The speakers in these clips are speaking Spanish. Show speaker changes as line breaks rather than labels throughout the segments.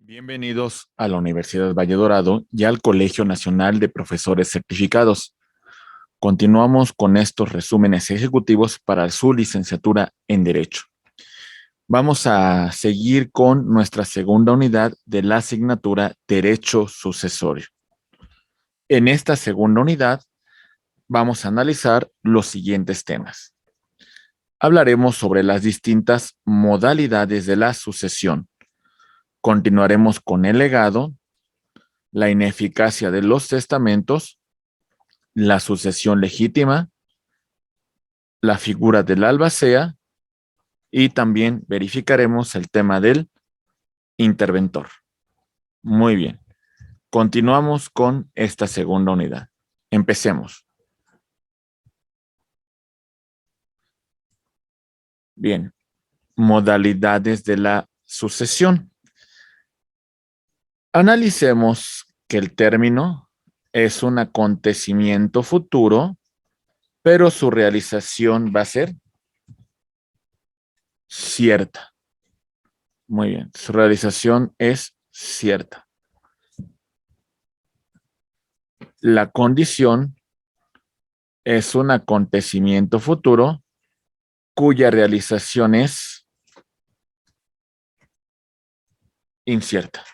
Bienvenidos a la Universidad Valle Dorado y al Colegio Nacional de Profesores Certificados. Continuamos con estos resúmenes ejecutivos para su licenciatura en Derecho. Vamos a seguir con nuestra segunda unidad de la asignatura Derecho Sucesorio. En esta segunda unidad vamos a analizar los siguientes temas. Hablaremos sobre las distintas modalidades de la sucesión. Continuaremos con el legado, la ineficacia de los testamentos, la sucesión legítima, la figura del albacea y también verificaremos el tema del interventor. Muy bien. Continuamos con esta segunda unidad. Empecemos. Bien. Modalidades de la sucesión. Analicemos que el término es un acontecimiento futuro, pero su realización va a ser cierta. Muy bien, su realización es cierta. La condición es un acontecimiento futuro cuya realización es incierta.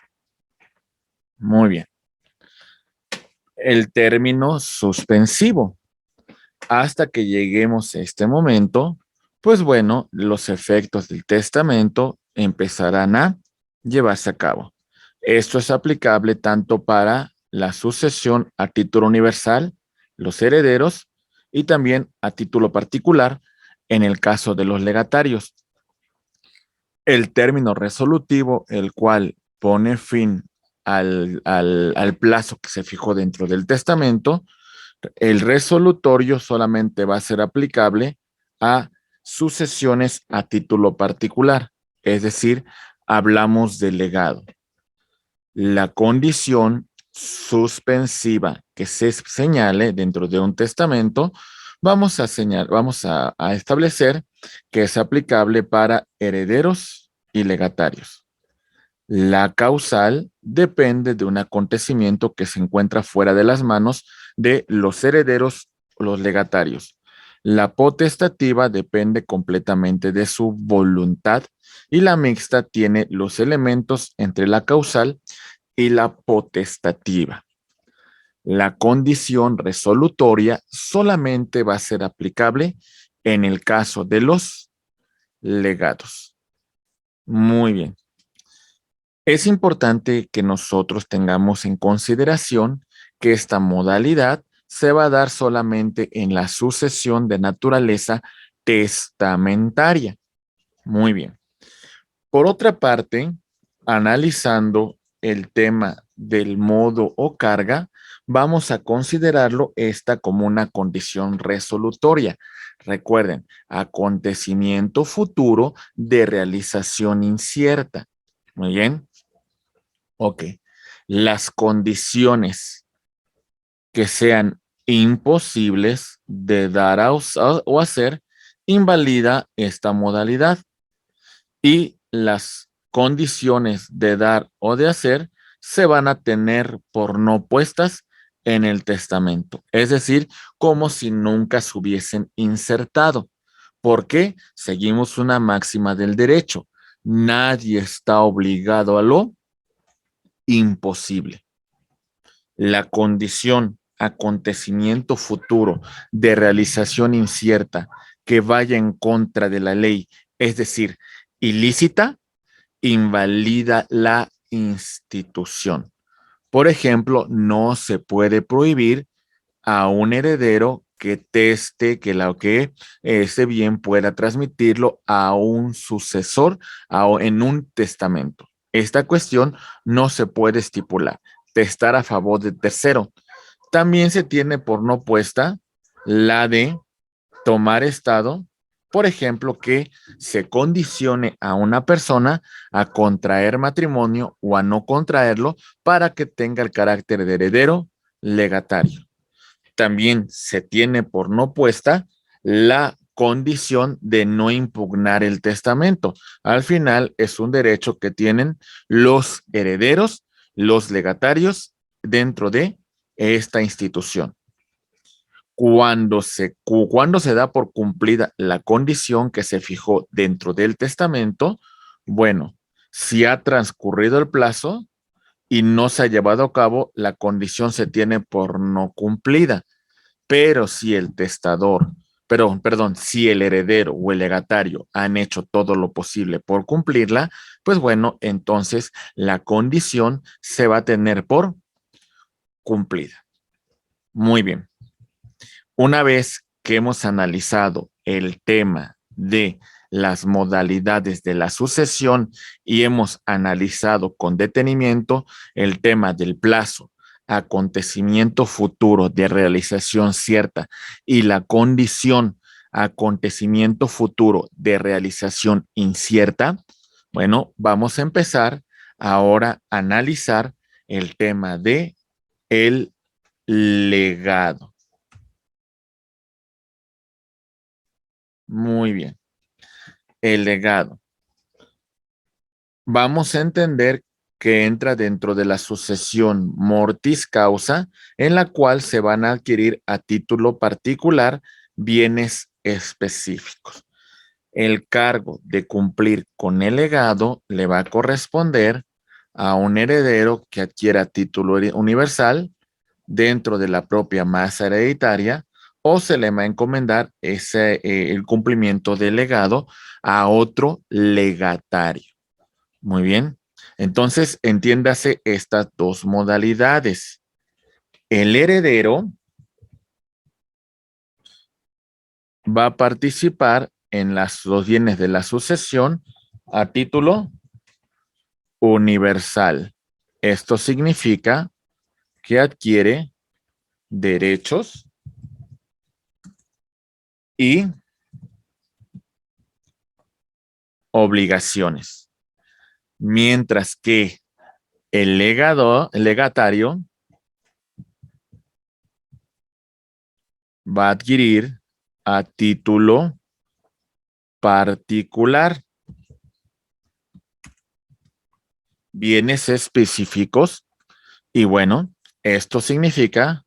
Muy bien. El término suspensivo. Hasta que lleguemos a este momento, pues bueno, los efectos del testamento empezarán a llevarse a cabo. Esto es aplicable tanto para la sucesión a título universal, los herederos, y también a título particular en el caso de los legatarios. El término resolutivo, el cual pone fin al plazo que se fijó dentro del testamento, el resolutorio solamente va a ser aplicable a sucesiones a título particular, es decir, hablamos del legado. La condición suspensiva que se señale dentro de un testamento, vamos a establecer que es aplicable para herederos y legatarios. La causal depende de un acontecimiento que se encuentra fuera de las manos de los herederos o los legatarios. La potestativa depende completamente de su voluntad y la mixta tiene los elementos entre la causal y la potestativa. La condición resolutoria solamente va a ser aplicable en el caso de los legados. Muy bien. Es importante que nosotros tengamos en consideración que esta modalidad se va a dar solamente en la sucesión de naturaleza testamentaria. Muy bien. Por otra parte, analizando el tema del modo o carga, vamos a considerarlo esta como una condición resolutoria. Recuerden, acontecimiento futuro de realización incierta. Muy bien. Ok. Las condiciones que sean imposibles de dar o hacer invalida esta modalidad y las condiciones de dar o de hacer se van a tener por no puestas en el testamento, es decir, como si nunca se hubiesen insertado. ¿Por qué? Seguimos una máxima del derecho. Nadie está obligado a lo imposible. La condición, acontecimiento futuro de realización incierta que vaya en contra de la ley, es decir, ilícita, invalida la institución. Por ejemplo, no se puede prohibir a un heredero que teste que ese bien pueda transmitirlo a un sucesor en un testamento. Esta cuestión no se puede estipular. Testar a favor de tercero. También se tiene por no puesta la de tomar estado, por ejemplo, que se condicione a una persona a contraer matrimonio o a no contraerlo para que tenga el carácter de heredero legatario. También se tiene por no puesta la condición de no impugnar el testamento. Al final es un derecho que tienen los herederos, los legatarios dentro de esta institución. Cuando se da por cumplida la condición que se fijó dentro del testamento, bueno, si ha transcurrido el plazo y no se ha llevado a cabo, la condición se tiene por no cumplida. Pero si el testador, perdón, si el heredero o el legatario han hecho todo lo posible por cumplirla, pues bueno, entonces la condición se va a tener por cumplida. Muy bien. Una vez que hemos analizado el tema de las modalidades de la sucesión y hemos analizado con detenimiento el tema del plazo, acontecimiento futuro de realización cierta y la condición acontecimiento futuro de realización incierta, bueno, vamos a empezar ahora a analizar el tema de el legado. Muy bien. El legado. Vamos a entender que entra dentro de la sucesión mortis causa, en la cual se van a adquirir a título particular bienes específicos. El cargo de cumplir con el legado le va a corresponder a un heredero que adquiera título universal dentro de la propia masa hereditaria, o se le va a encomendar el cumplimiento del legado a otro legatario. Muy bien. Entonces, entiéndase estas dos modalidades. El heredero va a participar en los bienes de la sucesión a título universal. Esto significa que adquiere derechos y obligaciones. Mientras que el legatario va a adquirir a título particular bienes específicos y bueno, esto significa,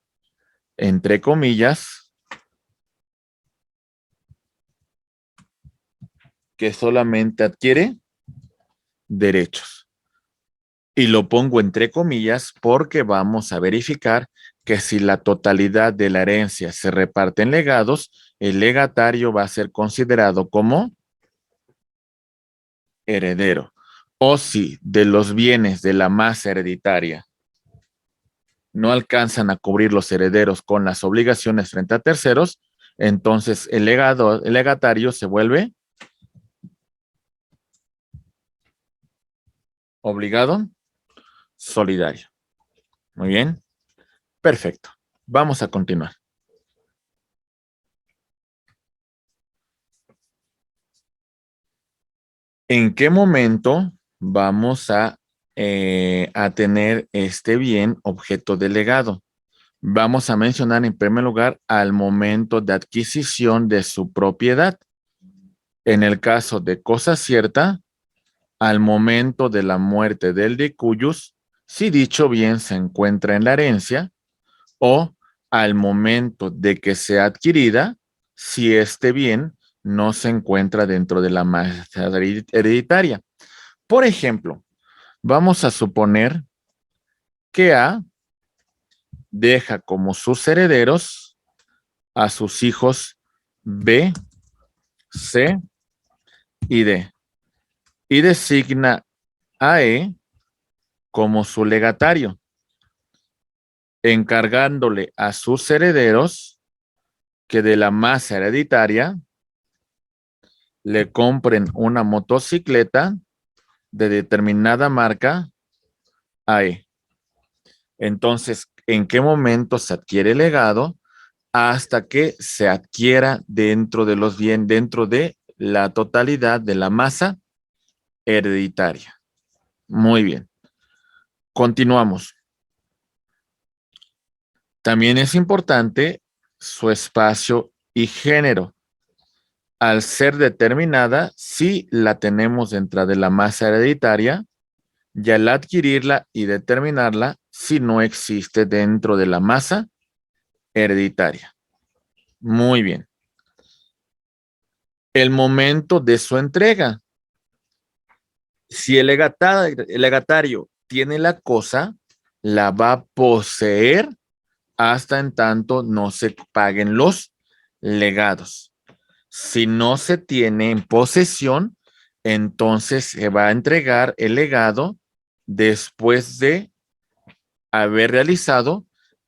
entre comillas, que solamente adquiere derechos. Y lo pongo entre comillas porque vamos a verificar que si la totalidad de la herencia se reparte en legados, el legatario va a ser considerado como heredero. O si de los bienes de la masa hereditaria no alcanzan a cubrir los herederos con las obligaciones frente a terceros, entonces el legatario se vuelve obligado solidario. Muy bien. Perfecto. Vamos a continuar. ¿En qué momento vamos a tener este bien objeto de legado? Vamos a mencionar en primer lugar al momento de adquisición de su propiedad. En el caso de cosa cierta, al momento de la muerte del de cuyos, si dicho bien se encuentra en la herencia, o al momento de que sea adquirida, si este bien no se encuentra dentro de la masa hereditaria. Por ejemplo, vamos a suponer que A deja como sus herederos a sus hijos B, C y D, y designa a E como su legatario, encargándole a sus herederos que de la masa hereditaria le compren una motocicleta de determinada marca a E. Entonces, ¿en qué momento se adquiere el legado? Hasta que se adquiera dentro de los bienes, dentro de la totalidad de la masa hereditaria. Muy bien. Continuamos. También es importante su espacio y género. al ser determinada, sí la tenemos dentro de la masa hereditaria, y al adquirirla y determinarla, si no existe dentro de la masa hereditaria. Muy bien. El momento de su entrega. Si el legatario tiene la cosa, la va a poseer hasta en tanto no se paguen los legados. Si no se tiene en posesión, entonces se va a entregar el legado después de haber realizado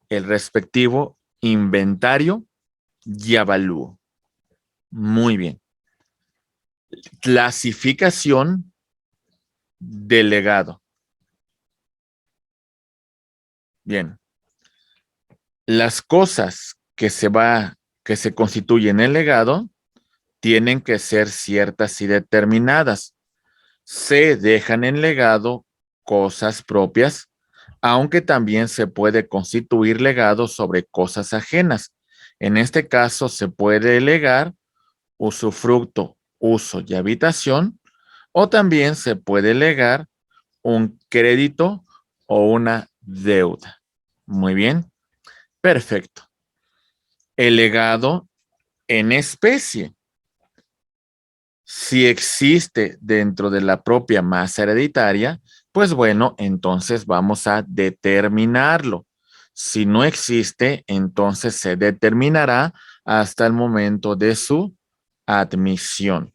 el respectivo inventario y avalúo. Muy bien. Clasificación del legado. Bien. Las cosas que se constituyen en legado tienen que ser ciertas y determinadas. Se dejan en legado cosas propias, aunque también se puede constituir legado sobre cosas ajenas. En este caso se puede legar usufructo, uso y habitación, o también se puede legar un crédito o una deuda. Muy bien, perfecto. El legado en especie. Si existe dentro de la propia masa hereditaria, pues bueno, entonces vamos a determinarlo. Si no existe, entonces se determinará hasta el momento de su admisión.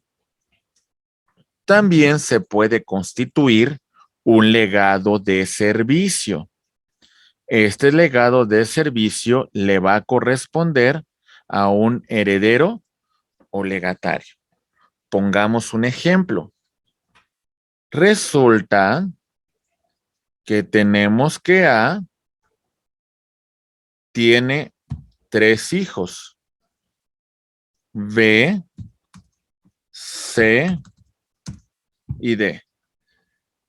También se puede constituir un legado de servicio. Este legado de servicio le va a corresponder a un heredero o legatario. Pongamos un ejemplo. Resulta que tenemos que A tiene 3 hijos. B, C y D.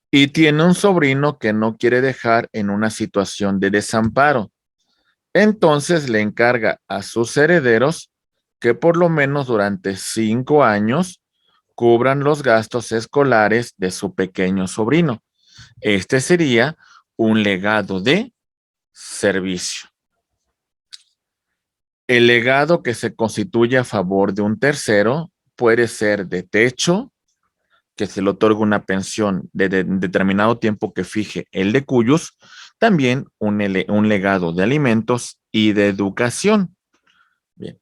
Y tiene un sobrino que no quiere dejar en una situación de desamparo. Entonces le encarga a sus herederos que por lo menos durante 5 años cubran los gastos escolares de su pequeño sobrino. Este sería un legado de servicio. El legado que se constituye a favor de un tercero puede ser de techo, que se le otorga una pensión de determinado tiempo que fije el de cuyos, también un legado de alimentos y de educación. Bien.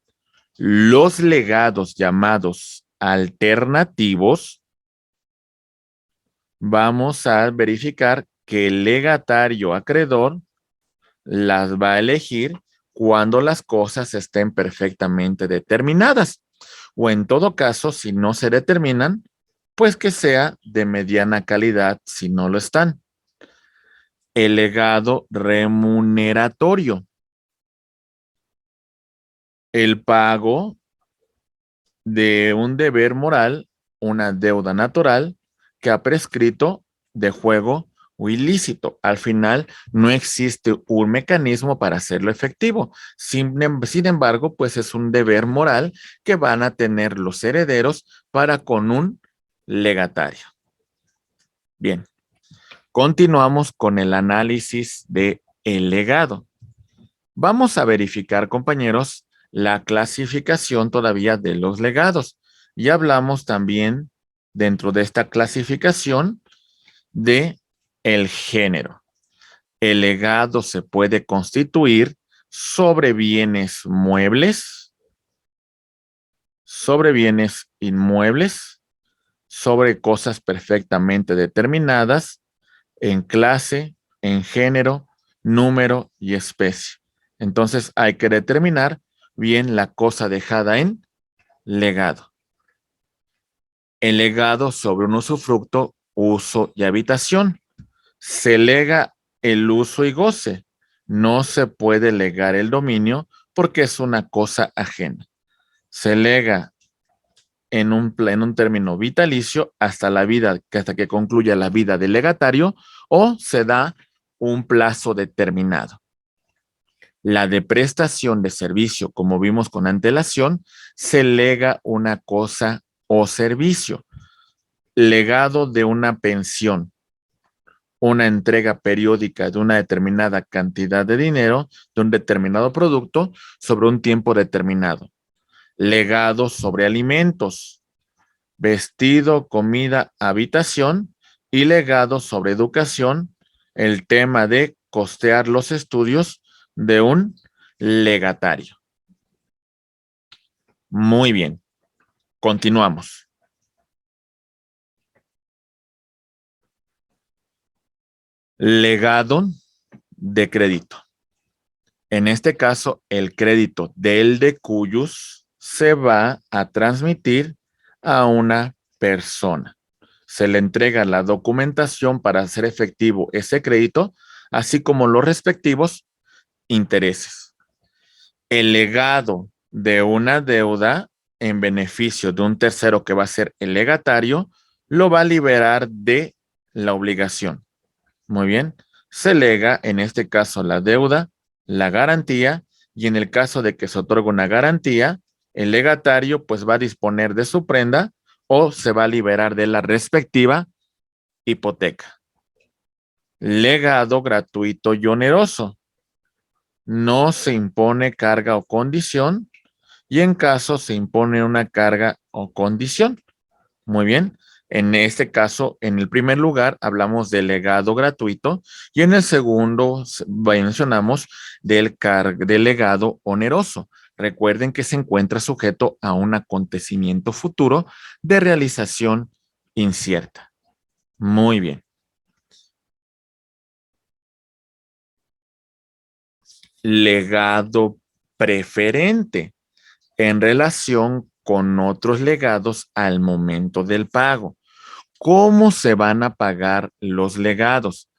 Los legados llamados alternativos, vamos a verificar que el legatario acreedor las va a elegir cuando las cosas estén perfectamente determinadas. O en todo caso, si no se determinan, pues que sea de mediana calidad si no lo están. El legado remuneratorio. El pago de un deber moral, una deuda natural que ha prescrito de juego o ilícito. Al final no existe un mecanismo para hacerlo efectivo. Sin embargo, pues es un deber moral que van a tener los herederos para con un legatario. Bien, continuamos con el análisis de el legado. Vamos a verificar, compañeros, la clasificación todavía de los legados. Y hablamos también dentro de esta clasificación de el género. El legado se puede constituir sobre bienes muebles, sobre bienes inmuebles, sobre cosas perfectamente determinadas en clase, en género, número y especie. Entonces hay que determinar bien la cosa dejada en legado. El legado sobre un usufructo, uso y habitación. Se lega el uso y goce. No se puede legar el dominio porque es una cosa ajena. Se lega en un término vitalicio hasta que concluya la vida del legatario, o se da un plazo determinado. La de prestación de servicio, como vimos con antelación, se lega una cosa o servicio. Legado de una pensión, una entrega periódica de una determinada cantidad de dinero de un determinado producto sobre un tiempo determinado. Legado sobre alimentos, vestido, comida, habitación, y legado sobre educación, el tema de costear los estudios de un legatario. Muy bien, continuamos. Legado de crédito. En este caso, el crédito del de cuyos se va a transmitir a una persona. Se le entrega la documentación para hacer efectivo ese crédito, así como los respectivos intereses. El legado de una deuda en beneficio de un tercero que va a ser el legatario, lo va a liberar de la obligación. Muy bien. Se lega, en este caso, la deuda, la garantía, y en el caso de que se otorgue una garantía, el legatario pues va a disponer de su prenda o se va a liberar de la respectiva hipoteca. Legado gratuito y oneroso. No se impone carga o condición, y en caso se impone una carga o condición. Muy bien. En este caso, en el primer lugar, hablamos del legado gratuito y en el segundo mencionamos del legado oneroso. Recuerden que se encuentra sujeto a un acontecimiento futuro de realización incierta. Muy bien. Legado preferente en relación con otros legados al momento del pago. ¿Cómo se van a pagar los legados?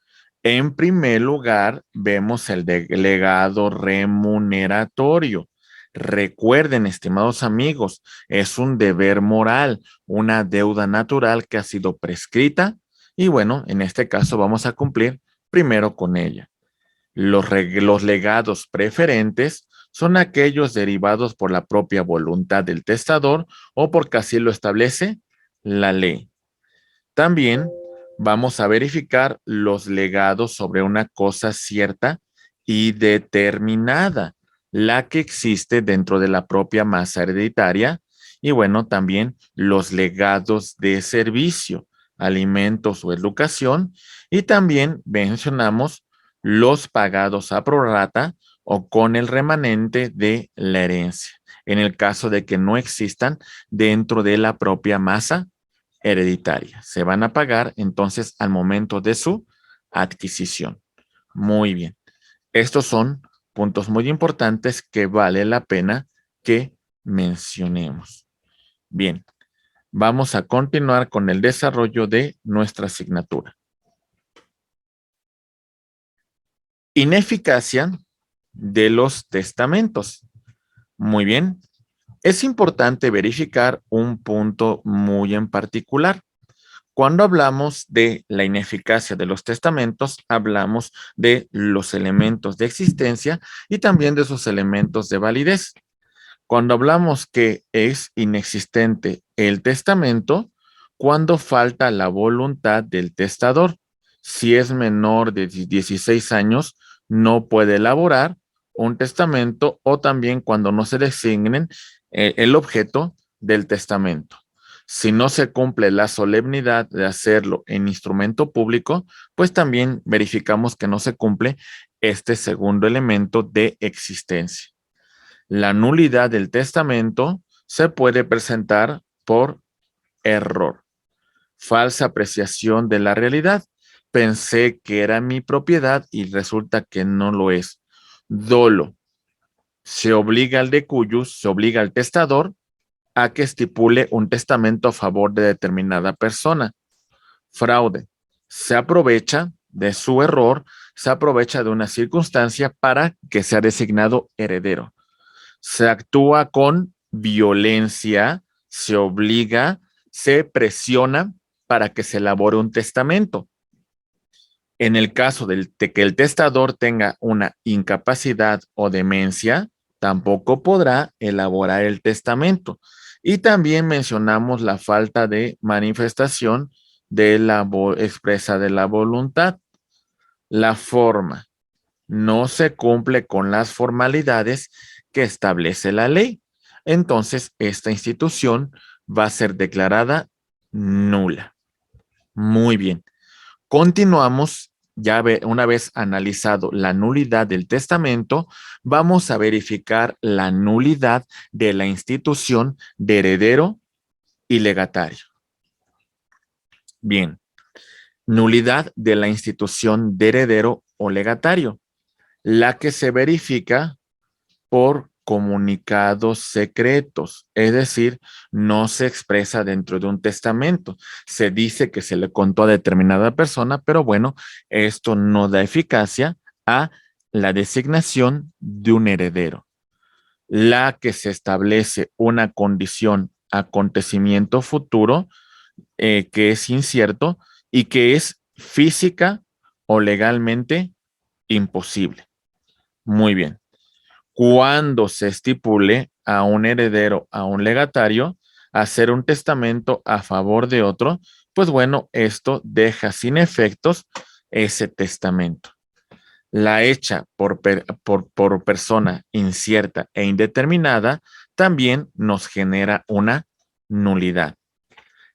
En primer lugar, vemos el legado remuneratorio. Recuerden, estimados amigos, es un deber moral, una deuda natural que ha sido prescrita y bueno, en este caso vamos a cumplir primero con ella. Los legados preferentes son aquellos derivados por la propia voluntad del testador o porque así lo establece la ley. También vamos a verificar los legados sobre una cosa cierta y determinada, la que existe dentro de la propia masa hereditaria, y bueno, también los legados de servicio, alimentos o educación, y también mencionamos los pagados a prorrata o con el remanente de la herencia, en el caso de que no existan dentro de la propia masa hereditaria. Se van a pagar entonces al momento de su adquisición. Muy bien. Estos son puntos muy importantes que vale la pena que mencionemos. Bien, vamos a continuar con el desarrollo de nuestra asignatura. Ineficacia de los testamentos. Muy bien. Es importante verificar un punto muy en particular. Cuando hablamos de la ineficacia de los testamentos, hablamos de los elementos de existencia y también de sus elementos de validez. Cuando hablamos que es inexistente el testamento, cuando falta la voluntad del testador. Si es menor de 16 años, no puede elaborar un testamento o también cuando no se designen el objeto del testamento. Si no se cumple la solemnidad de hacerlo en instrumento público, pues también verificamos que no se cumple este segundo elemento de existencia. La nulidad del testamento se puede presentar por error, falsa apreciación de la realidad. Pensé que era mi propiedad y resulta que no lo es. Dolo. Se obliga al de cuyos, se obliga al testador a que estipule un testamento a favor de determinada persona. Fraude. Se aprovecha de su error, se aprovecha de una circunstancia para que sea designado heredero. Se actúa con violencia, se obliga, se presiona para que se elabore un testamento. En el caso de que el testador tenga una incapacidad o demencia, tampoco podrá elaborar el testamento. Y también mencionamos la falta de manifestación de la expresa de la voluntad. La forma no se cumple con las formalidades que establece la ley. Entonces, esta institución va a ser declarada nula. Muy bien. Continuamos, una vez analizado la nulidad del testamento, vamos a verificar la nulidad de la institución de heredero y legatario. Bien, nulidad de la institución de heredero o legatario, la que se verifica por comunicados secretos, es decir, no se expresa dentro de un testamento. Se dice que se le contó a determinada persona, pero bueno, esto no da eficacia a la designación de un heredero. La que se establece una condición, acontecimiento futuro, que es incierto y que es física o legalmente imposible. Muy bien. Cuando se estipule a un heredero, a un legatario, hacer un testamento a favor de otro, pues bueno, esto deja sin efectos ese testamento. La hecha por persona incierta e indeterminada también nos genera una nulidad.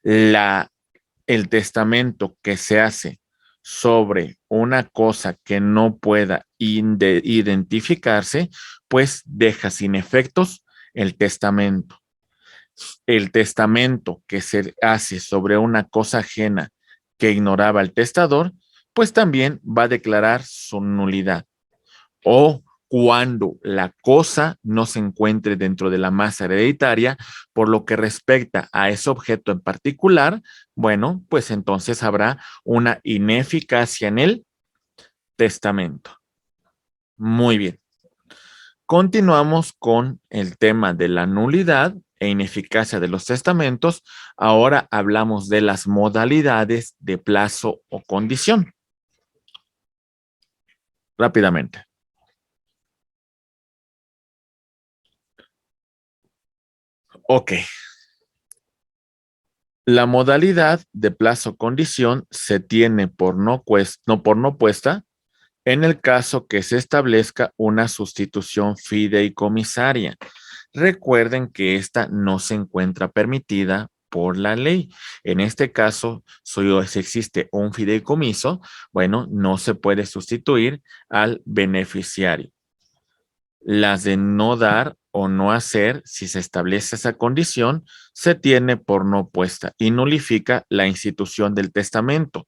El testamento que se hace sobre una cosa que no pueda identificarse, pues deja sin efectos el testamento. El testamento que se hace sobre una cosa ajena que ignoraba el testador, pues también va a declarar su nulidad. O cuando la cosa no se encuentre dentro de la masa hereditaria, por lo que respecta a ese objeto en particular, bueno, pues entonces habrá una ineficacia en el testamento. Muy bien. Continuamos con el tema de la nulidad e ineficacia de los testamentos. Ahora hablamos de las modalidades de plazo o condición. Rápidamente. Ok. La modalidad de plazo condición se tiene por no puesta en el caso que se establezca una sustitución fideicomisaria. Recuerden que esta no se encuentra permitida por la ley. En este caso, si existe un fideicomiso, bueno, no se puede sustituir al beneficiario. Las de no dar o no hacer, si se establece esa condición, se tiene por no puesta y nulifica la institución del testamento.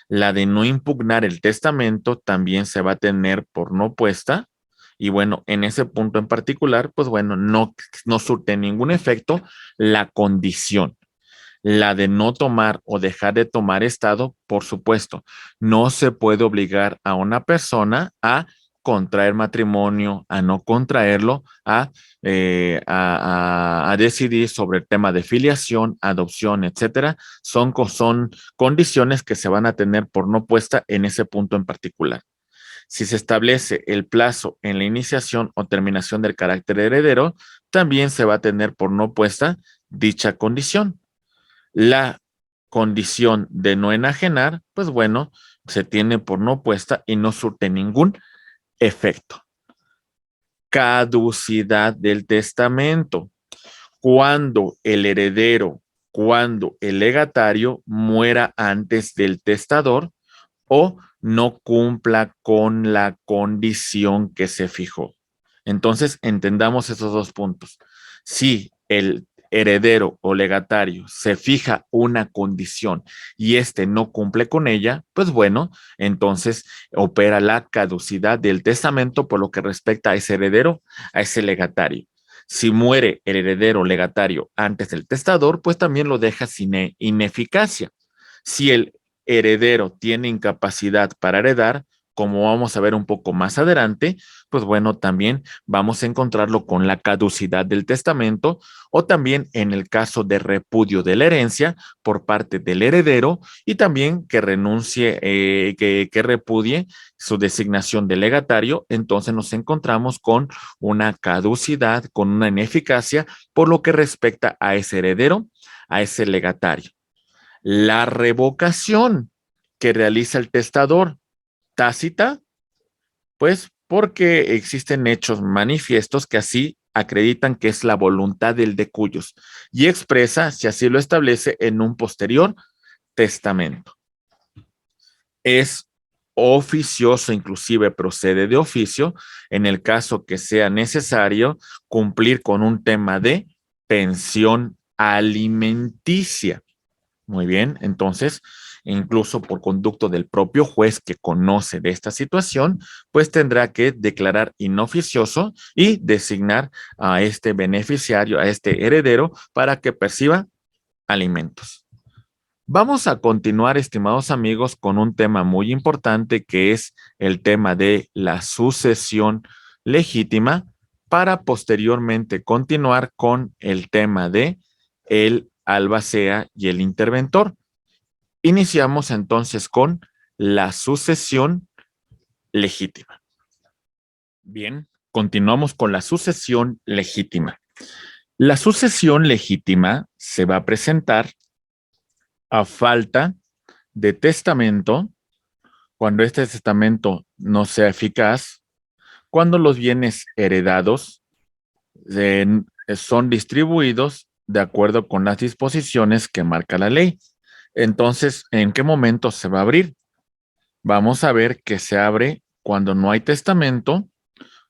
La de no impugnar el testamento también se va a tener por no puesta. Y bueno, en ese punto en particular, pues bueno, no surte ningún efecto la condición. La de no tomar o dejar de tomar estado, por supuesto, no se puede obligar a una persona a contraer matrimonio, a no contraerlo, a decidir sobre el tema de filiación, adopción, etcétera. Son condiciones que se van a tener por no puesta en ese punto en particular. Si se establece el plazo en la iniciación o terminación del carácter heredero, también se va a tener por no puesta dicha condición. La condición de no enajenar, pues bueno, se tiene por no puesta y no surte ningún efecto. Caducidad del testamento. Cuando el heredero, cuando el legatario muera antes del testador o no cumpla con la condición que se fijó. Entonces, entendamos esos dos puntos. Si el heredero o legatario se fija una condición y éste no cumple con ella, pues bueno, entonces opera la caducidad del testamento por lo que respecta a ese heredero, a ese legatario. Si muere el heredero legatario antes del testador, pues también lo deja sin ineficacia. Si el heredero tiene incapacidad para heredar, como vamos a ver un poco más adelante, pues bueno, también vamos a encontrarlo con la caducidad del testamento o también en el caso de repudio de la herencia por parte del heredero y también que renuncie, que repudie su designación de legatario. Entonces nos encontramos con una caducidad, con una ineficacia por lo que respecta a ese heredero, a ese legatario. La revocación que realiza el testador tácita, pues porque existen hechos manifiestos que así acreditan que es la voluntad del de cuyos y expresa, si así lo establece, en un posterior testamento. Es oficioso, inclusive procede de oficio, en el caso que sea necesario cumplir con un tema de pensión alimenticia. Muy bien, entonces, incluso por conducto del propio juez que conoce de esta situación, pues tendrá que declarar inoficioso y designar a este beneficiario, a este heredero, para que perciba alimentos. Vamos a continuar, estimados amigos, con un tema muy importante que es el tema de la sucesión legítima para posteriormente continuar con el tema de el albacea y el interventor. Iniciamos entonces con la sucesión legítima. Bien, continuamos con la sucesión legítima. La sucesión legítima se va a presentar a falta de testamento, cuando este testamento no sea eficaz, cuando los bienes heredados son distribuidos de acuerdo con las disposiciones que marca la ley. Entonces, ¿en qué momento se va a abrir? Vamos a ver que se abre cuando no hay testamento,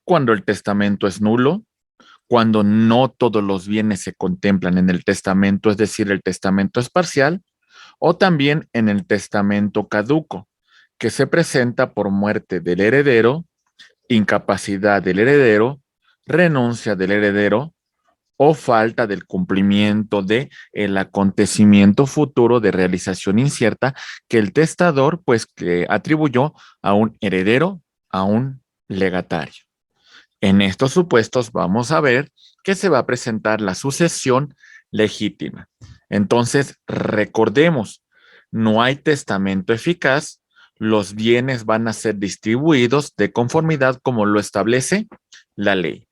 cuando el testamento es nulo, cuando no todos los bienes se contemplan en el testamento, es decir, el testamento es parcial, o también en el testamento caduco, que se presenta por muerte del heredero, incapacidad del heredero, renuncia del heredero o falta del cumplimiento de el acontecimiento futuro de realización incierta que el testador pues que atribuyó a un heredero, a un legatario. En estos supuestos vamos a ver que se va a presentar la sucesión legítima. Entonces, recordemos, no hay testamento eficaz, los bienes van a ser distribuidos de conformidad como lo establece la ley.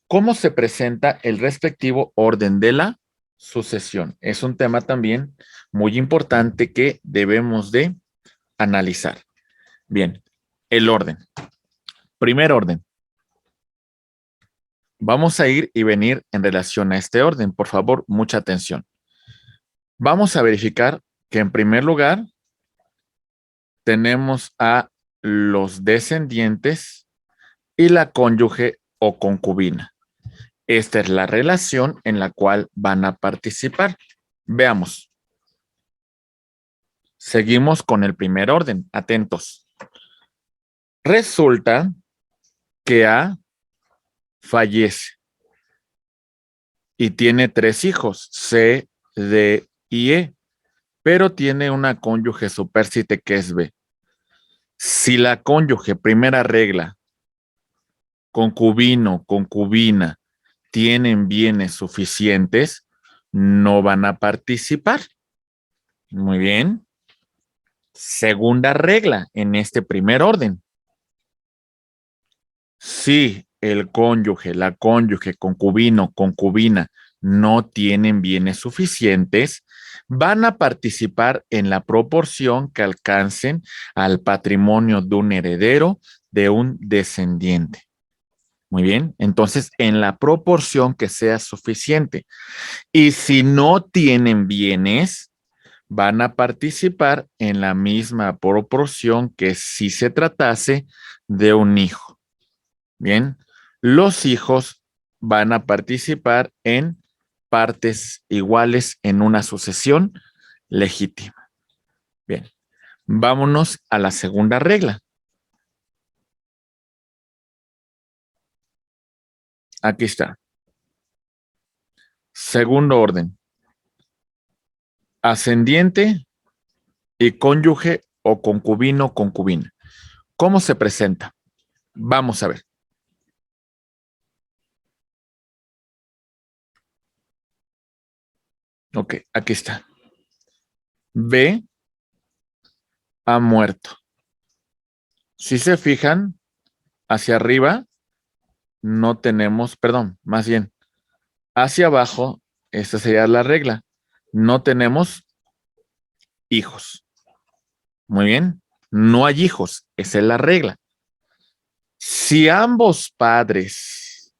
¿Cómo se presenta el respectivo orden de la sucesión? Es un tema también muy importante que debemos de analizar. Bien, el orden. Primer orden. Vamos a ir y venir en relación a este orden. Por favor, mucha atención. Vamos a verificar que en primer lugar tenemos a los descendientes y la cónyuge o concubina. Esta es la relación en la cual van a participar. Veamos. Seguimos con el primer orden. Atentos. Resulta que A fallece y tiene 3 hijos, C, D y E, pero tiene una cónyuge supérsite que es B. Si la cónyuge, primera regla, concubino, concubina, tienen bienes suficientes, no van a participar. Muy bien. Segunda regla en este primer orden. Si el cónyuge, la cónyuge, concubino, concubina no tienen bienes suficientes, van a participar en la proporción que alcancen al patrimonio de un heredero, de un descendiente. Muy bien, entonces en la proporción que sea suficiente. Y si no tienen bienes, van a participar en la misma proporción que si se tratase de un hijo. Bien, los hijos van a participar en partes iguales en una sucesión legítima. Bien, vámonos a la segunda regla. Aquí está. Segundo orden. Ascendiente y cónyuge o concubino, concubina. ¿Cómo se presenta? Vamos a ver. Ok, aquí está. B ha muerto. Si se fijan, hacia arriba no tenemos, perdón, más bien, hacia abajo, esta sería la regla. No tenemos hijos. Muy bien. No hay hijos. Esa es la regla. Si ambos padres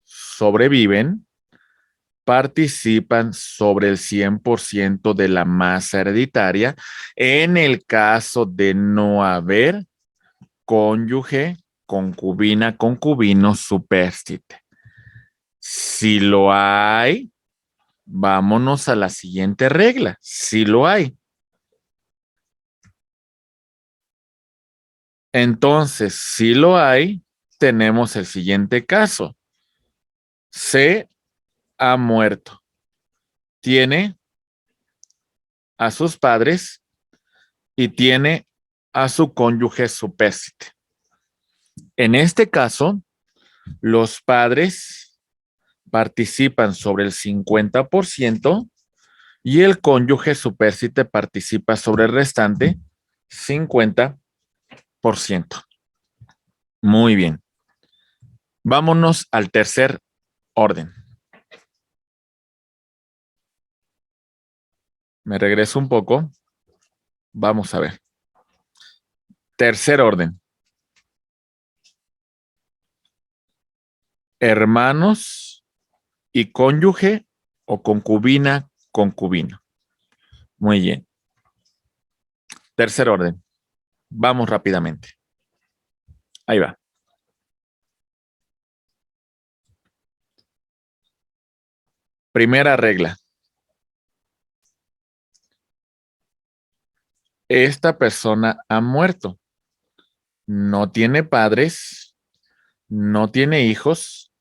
sobreviven, participan sobre el 100% de la masa hereditaria en el caso de no haber cónyuge, concubina, concubino, supérstite. Si lo hay, vámonos a la siguiente regla. Si lo hay. Entonces, si lo hay, tenemos el siguiente caso. C ha muerto. Tiene a sus padres y tiene a su cónyuge supérstite. En este caso, los padres participan sobre el 50% y el cónyuge supérstite participa sobre el restante 50%. Muy bien. Vámonos al tercer orden. Me regreso un poco. Vamos a ver. Tercer orden. Hermanos y cónyuge o concubina, concubino. Muy bien. Tercer orden. Vamos rápidamente. Ahí va. Primera regla. Esta persona ha muerto. No tiene padres, no tiene hijos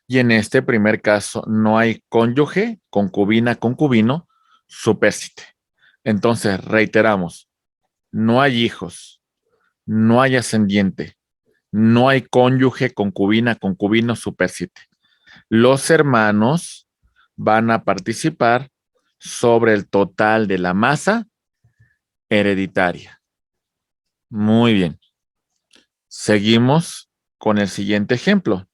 y en este primer caso no hay cónyuge, concubina, concubino, supérstite. Entonces, reiteramos, no hay hijos, no hay ascendiente, no hay cónyuge, concubina, concubino, supérstite. Los hermanos van a participar sobre el total de la masa hereditaria. Muy bien. Seguimos con el siguiente ejemplo.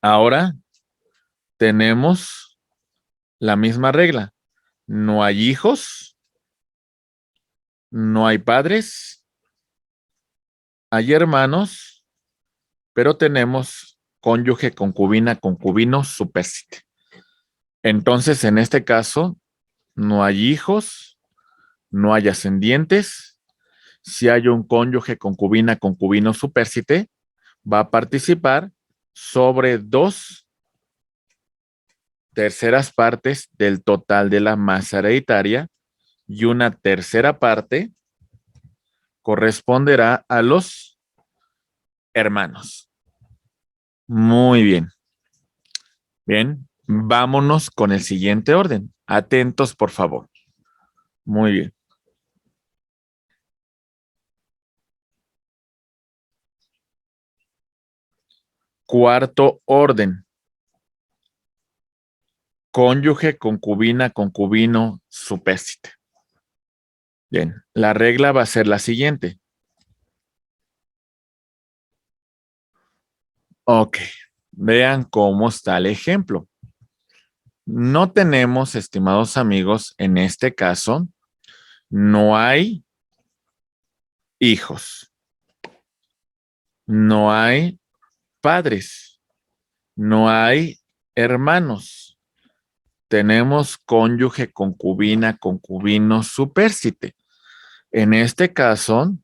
Ahora tenemos la misma regla. No hay hijos, no hay padres, hay hermanos, pero tenemos cónyuge, concubina, concubino, supérstite. Entonces, en este caso, no hay hijos, no hay ascendientes. Si hay un cónyuge, concubina, concubino, supérstite, va a participar sobre 2/3 partes del total de la masa hereditaria y una tercera parte corresponderá a los hermanos. Muy bien. Bien, vámonos con el siguiente orden. Atentos, por favor. Muy bien. Cuarto orden. Cónyuge, concubina, concubino, supérstite. Bien, la regla va a ser la siguiente. Ok, vean cómo está el ejemplo. No tenemos, estimados amigos, en este caso, no hay hijos, no hay padres, no hay hermanos. Tenemos cónyuge, concubina, concubino, supérstite. En este caso,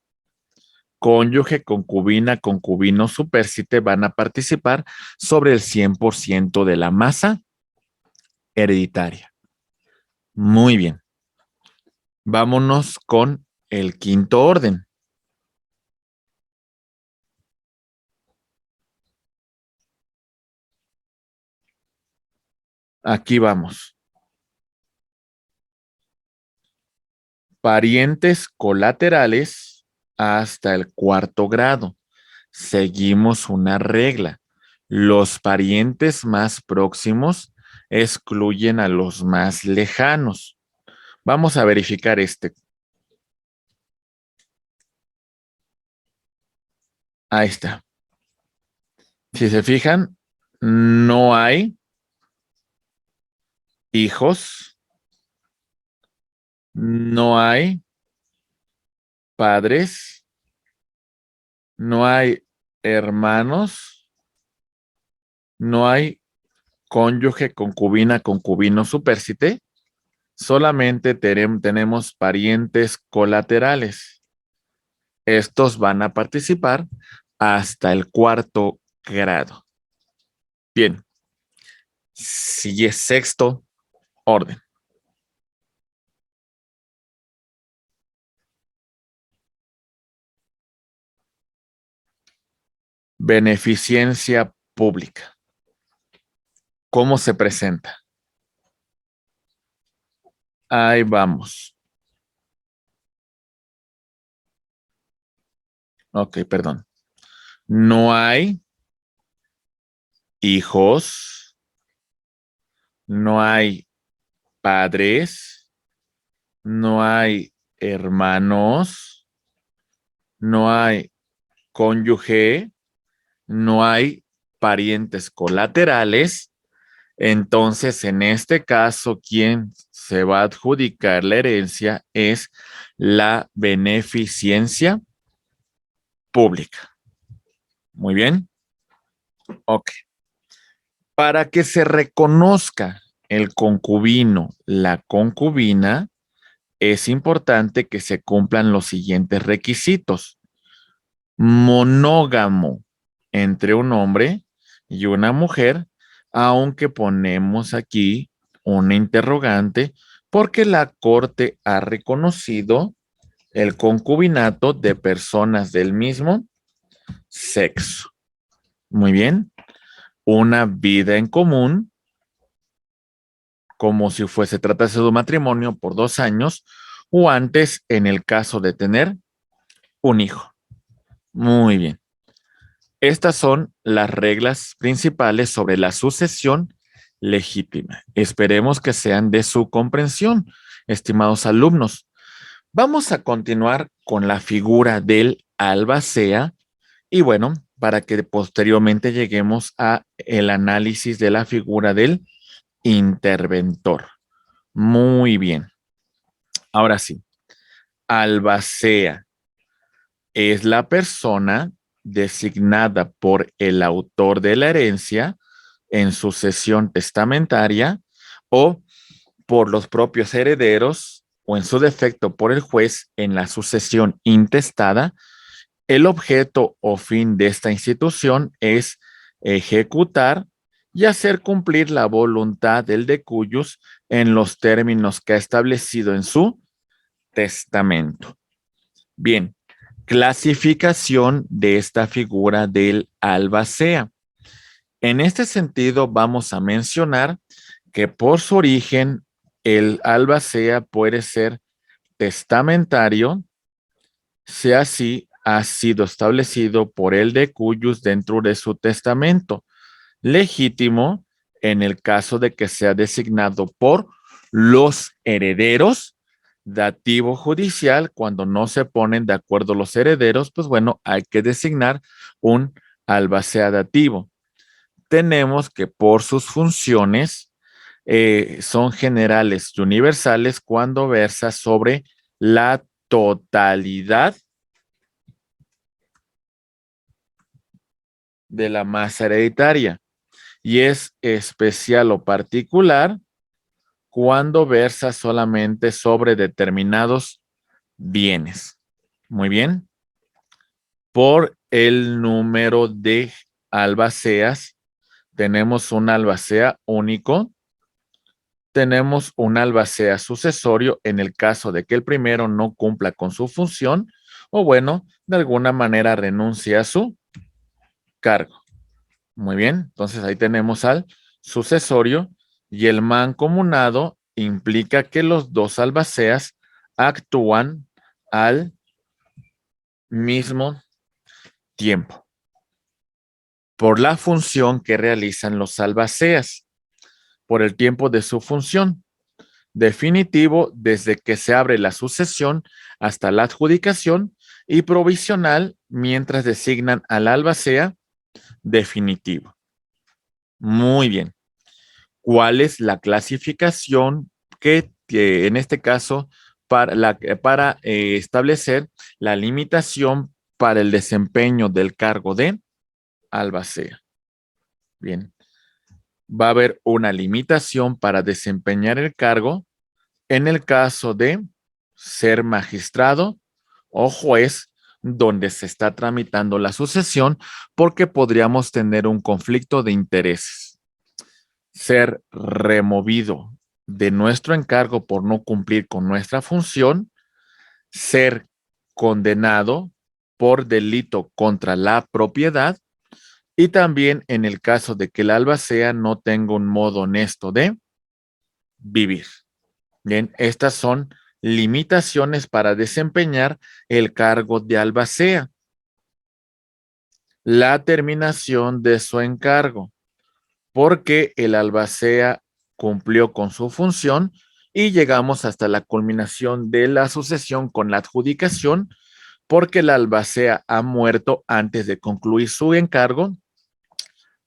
cónyuge, concubina, concubino, supérstite van a participar sobre el 100% de la masa hereditaria. Muy bien. Vámonos con el quinto orden. Aquí vamos. Parientes colaterales hasta el cuarto grado. Seguimos una regla. Los parientes más próximos excluyen a los más lejanos. Vamos a verificar este. Ahí está. Si se fijan, no hay hijos, no hay padres, no hay hermanos, no hay cónyuge, concubina, concubino, supérsite. Solamente tenemos parientes colaterales. Estos van a participar hasta el cuarto grado. Bien, sigue sexto orden. Beneficencia pública. ¿Cómo se presenta? Ahí vamos. Ok, perdón. No hay hijos, no hay padres, no hay hermanos, no hay cónyuge, no hay parientes colaterales. Entonces, en este caso, quien se va a adjudicar la herencia es la beneficencia pública. Muy bien. Ok. Para que se reconozca el concubino, la concubina, es importante que se cumplan los siguientes requisitos. Monógamo entre un hombre y una mujer, aunque ponemos aquí una interrogante porque la Corte ha reconocido el concubinato de personas del mismo sexo. Muy bien. Una vida en común, como si tratase de un matrimonio por 2 años o antes en el caso de tener un hijo. Muy bien. Estas son las reglas principales sobre la sucesión legítima. Esperemos que sean de su comprensión, estimados alumnos. Vamos a continuar con la figura del albacea y bueno, para que posteriormente lleguemos a el análisis de la figura del interventor. Muy bien. Ahora sí, albacea es la persona designada por el autor de la herencia en sucesión testamentaria o por los propios herederos o en su defecto por el juez en la sucesión intestada. El objeto o fin de esta institución es ejecutar y hacer cumplir la voluntad del decuyus en los términos que ha establecido en su testamento. Bien, clasificación de esta figura del albacea. En este sentido, vamos a mencionar que por su origen, el albacea puede ser testamentario, si así ha sido establecido por el decuyus dentro de su testamento, legítimo en el caso de que sea designado por los herederos, dativo judicial, cuando no se ponen de acuerdo los herederos, pues bueno, hay que designar un albacea dativo. Tenemos que por sus funciones son generales y universales cuando versa sobre la totalidad de la masa hereditaria y es especial o particular cuando versa solamente sobre determinados bienes. Muy bien. Por el número de albaceas, tenemos un albacea único, tenemos un albacea sucesorio en el caso de que el primero no cumpla con su función o bueno, de alguna manera renuncie a su cargo. Muy bien, entonces ahí tenemos al sucesorio y el mancomunado implica que los dos albaceas actúan al mismo tiempo por la función que realizan los albaceas, por el tiempo de su función. Definitivo desde que se abre la sucesión hasta la adjudicación y provisional mientras designan al albacea definitivo. Muy bien. ¿Cuál es la clasificación que en este caso para establecer la limitación para el desempeño del cargo de albacea? Bien, va a haber una limitación para desempeñar el cargo en el caso de ser magistrado o juez donde se está tramitando la sucesión, porque podríamos tener un conflicto de intereses. Ser removido de nuestro encargo por no cumplir con nuestra función, ser condenado por delito contra la propiedad y también en el caso de que el albacea no tenga un modo honesto de vivir. Bien, estas son limitaciones para desempeñar el cargo de albacea. La terminación de su encargo, porque el albacea cumplió con su función y llegamos hasta la culminación de la sucesión con la adjudicación, porque el albacea ha muerto antes de concluir su encargo,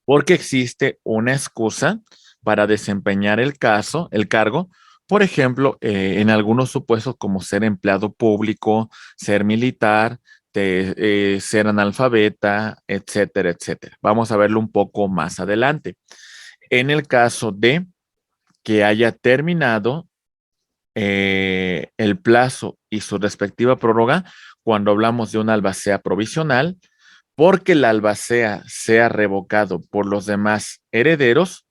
porque existe una excusa para desempeñar el cargo, por ejemplo, en algunos supuestos como ser empleado público, ser militar, ser analfabeta, etcétera, etcétera. Vamos a verlo un poco más adelante. En el caso de que haya terminado el plazo y su respectiva prórroga, cuando hablamos de una albacea provisional, porque la albacea sea revocado por los demás herederos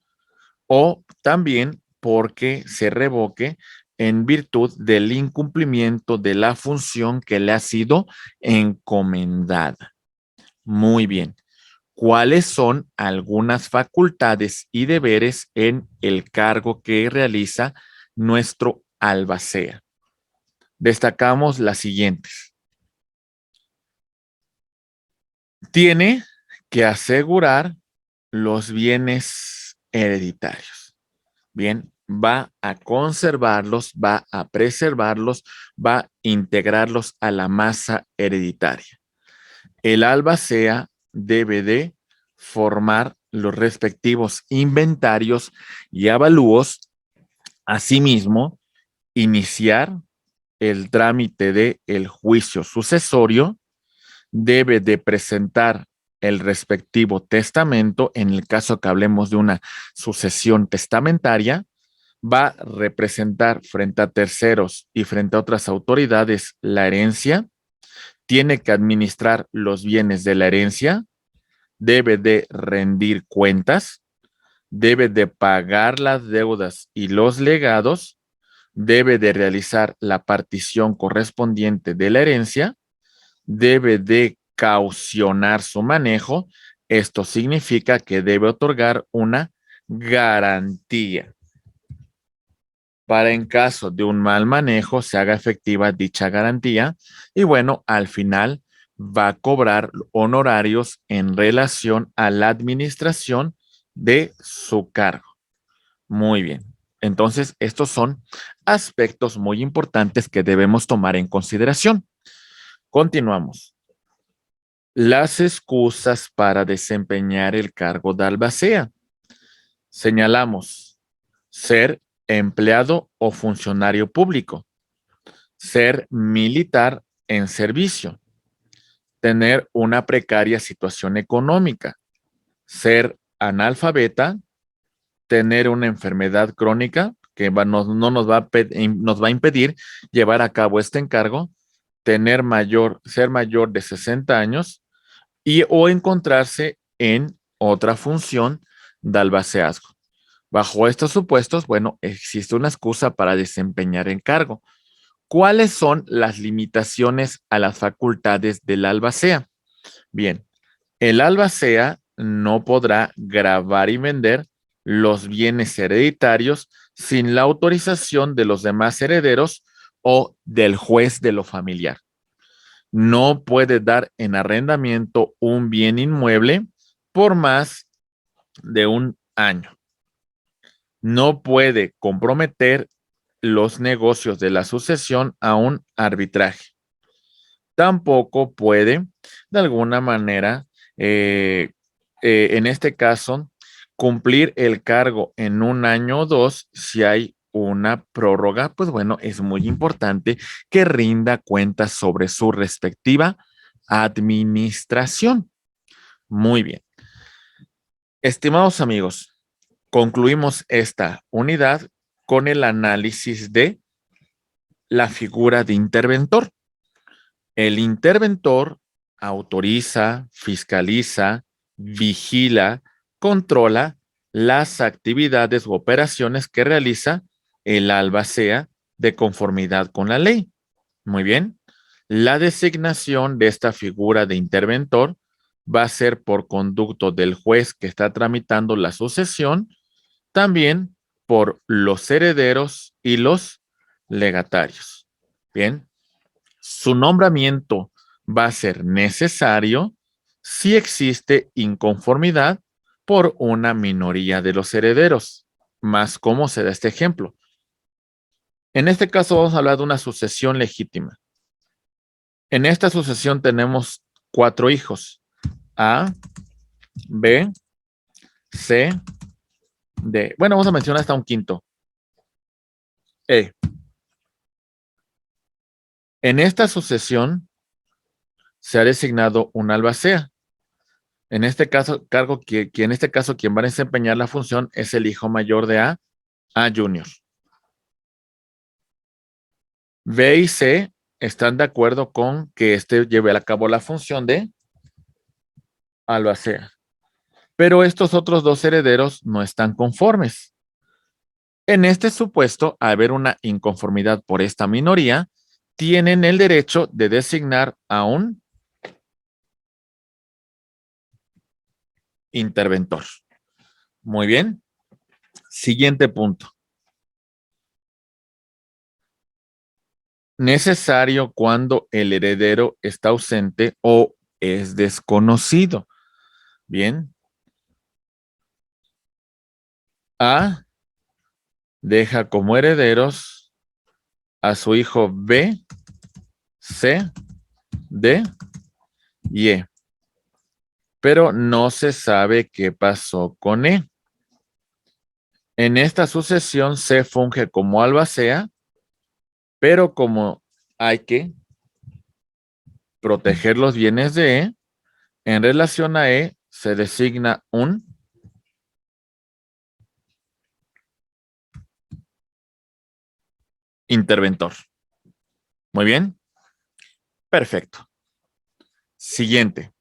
o también porque se revoque en virtud del incumplimiento de la función que le ha sido encomendada. Muy bien. ¿Cuáles son algunas facultades y deberes en el cargo que realiza nuestro albacea? Destacamos las siguientes. Tiene que asegurar los bienes hereditarios. Bien, va a conservarlos, va a preservarlos, va a integrarlos a la masa hereditaria. El albacea debe de formar los respectivos inventarios y avalúos, asimismo, iniciar el trámite de el juicio sucesorio, debe de presentar el respectivo testamento, en el caso que hablemos de una sucesión testamentaria, va a representar frente a terceros y frente a otras autoridades la herencia, tiene que administrar los bienes de la herencia, debe de rendir cuentas, debe de pagar las deudas y los legados, debe de realizar la partición correspondiente de la herencia, debe de caucionar su manejo. Esto significa que debe otorgar una garantía para en caso de un mal manejo se haga efectiva dicha garantía y bueno, al final va a cobrar honorarios en relación a la administración de su cargo. Muy bien. Entonces, estos son aspectos muy importantes que debemos tomar en consideración. Continuamos. Las excusas para desempeñar el cargo de albacea. Señalamos ser empleado o funcionario público, ser militar en servicio, tener una precaria situación económica, ser analfabeta, tener una enfermedad crónica que no nos va a impedir llevar a cabo este encargo, ser mayor de 60 años y o encontrarse en otra función de albaceazgo. Bajo estos supuestos, bueno, existe una excusa para desempeñar el cargo. ¿Cuáles son las limitaciones a las facultades del albacea? Bien, el albacea no podrá gravar y vender los bienes hereditarios sin la autorización de los demás herederos o del juez de lo familiar. No puede dar en arrendamiento un bien inmueble por más de un año. No puede comprometer los negocios de la sucesión a un arbitraje. Tampoco puede, de alguna manera, en este caso, cumplir el cargo en un año o dos si hay una prórroga. Pues bueno, es muy importante que rinda cuentas sobre su respectiva administración. Muy bien. Estimados amigos, concluimos esta unidad con el análisis de la figura de interventor. El interventor autoriza, fiscaliza, vigila, controla las actividades u operaciones que realiza el albacea de conformidad con la ley. Muy bien. La designación de esta figura de interventor va a ser por conducto del juez que está tramitando la sucesión, también por los herederos y los legatarios. Bien. Su nombramiento va a ser necesario si existe inconformidad por una minoría de los herederos. Más cómo se da este ejemplo. En este caso vamos a hablar de una sucesión legítima. En esta sucesión tenemos 4 hijos. A, B, C, D. Bueno, vamos a mencionar hasta un quinto. E. En esta sucesión se ha designado un albacea. En este caso, quien va a desempeñar la función es el hijo mayor de A Junior. B y C están de acuerdo con que éste lleve a cabo la función de albacea. Pero estos otros 2 herederos no están conformes. En este supuesto, al haber una inconformidad por esta minoría, tienen el derecho de designar a un interventor. Muy bien. Siguiente punto. Necesario cuando el heredero está ausente o es desconocido. Bien. A deja como herederos a su hijo B, C, D y E. Pero no se sabe qué pasó con E. En esta sucesión C funge como albacea, pero como hay que proteger los bienes de E, en relación a E se designa un interventor. Muy bien. Perfecto. Siguiente.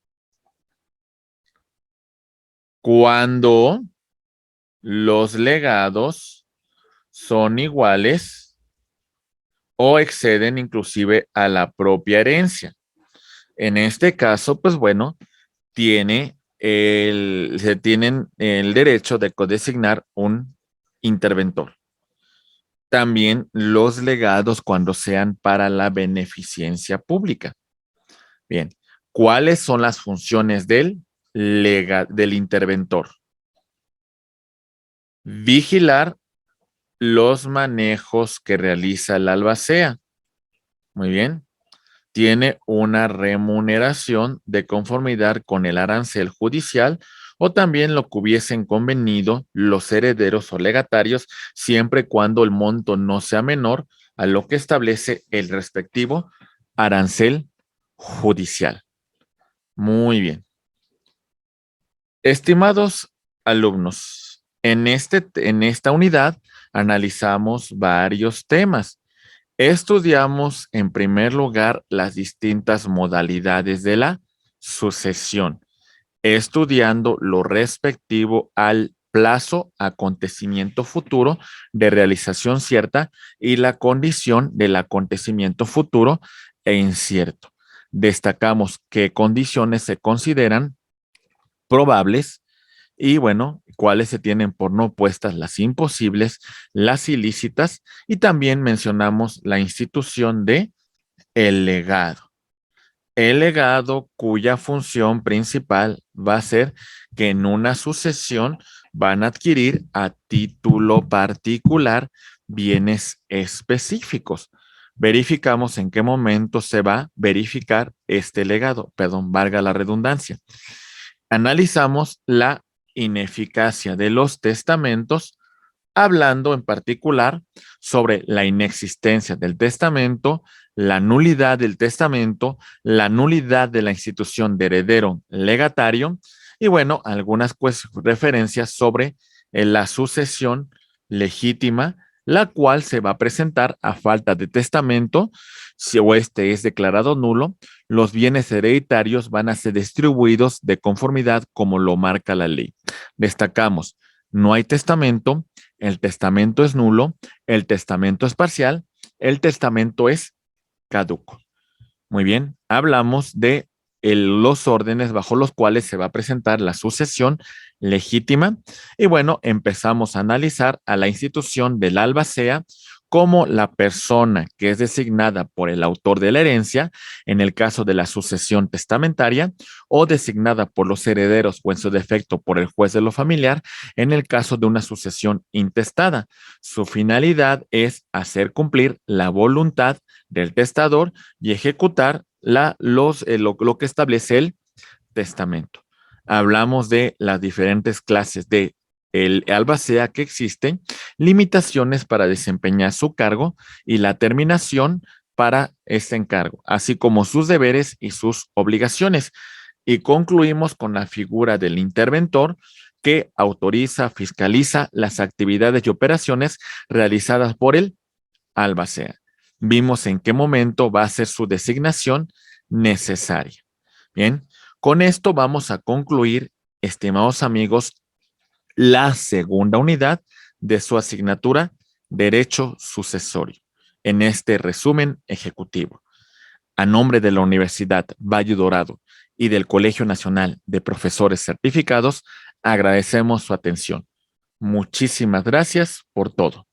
Cuando los legados son iguales o exceden inclusive a la propia herencia. En este caso, pues bueno, se tienen el derecho de codesignar un interventor. También los legados cuando sean para la beneficencia pública. Bien, ¿cuáles son las funciones del interventor? Vigilar los manejos que realiza el albacea. Muy bien. Tiene una remuneración de conformidad con el arancel judicial o también lo que hubiesen convenido los herederos o legatarios, siempre cuando el monto no sea menor a lo que establece el respectivo arancel judicial. Muy bien. Estimados alumnos, en esta unidad analizamos varios temas. Estudiamos en primer lugar las distintas modalidades de la sucesión, estudiando lo respectivo al plazo, acontecimiento futuro de realización cierta y la condición del acontecimiento futuro e incierto. Destacamos qué condiciones se consideran probables y bueno, cuáles se tienen por no puestas las imposibles, las ilícitas, y también mencionamos la institución de el legado. El legado cuya función principal va a ser que en una sucesión van a adquirir a título particular bienes específicos. Verificamos en qué momento se va a verificar este legado, perdón, valga la redundancia. Analizamos la ineficacia de los testamentos, hablando en particular sobre la inexistencia del testamento, la nulidad del testamento, la nulidad de la institución de heredero legatario y bueno, algunas referencias sobre la sucesión legítima, la cual se va a presentar a falta de testamento. Si o este es declarado nulo, los bienes hereditarios van a ser distribuidos de conformidad como lo marca la ley. Destacamos, no hay testamento, el testamento es nulo, el testamento es parcial, el testamento es caduco. Muy bien, hablamos de los órdenes bajo los cuales se va a presentar la sucesión legítima y bueno, empezamos a analizar a la institución del albacea como la persona que es designada por el autor de la herencia en el caso de la sucesión testamentaria o designada por los herederos o en su defecto por el juez de lo familiar en el caso de una sucesión intestada. Su finalidad es hacer cumplir la voluntad del testador y ejecutar lo que establece el testamento. Hablamos de las diferentes clases de el albacea que existen, limitaciones para desempeñar su cargo y la terminación para este encargo, así como sus deberes y sus obligaciones. Y concluimos con la figura del interventor que autoriza, fiscaliza las actividades y operaciones realizadas por el albacea. Vimos en qué momento va a ser su designación necesaria. Bien, con esto vamos a concluir, estimados amigos, la segunda unidad de su asignatura Derecho Sucesorio, en este resumen ejecutivo. A nombre de la Universidad Valle Dorado y del Colegio Nacional de Profesores Certificados, agradecemos su atención. Muchísimas gracias por todo.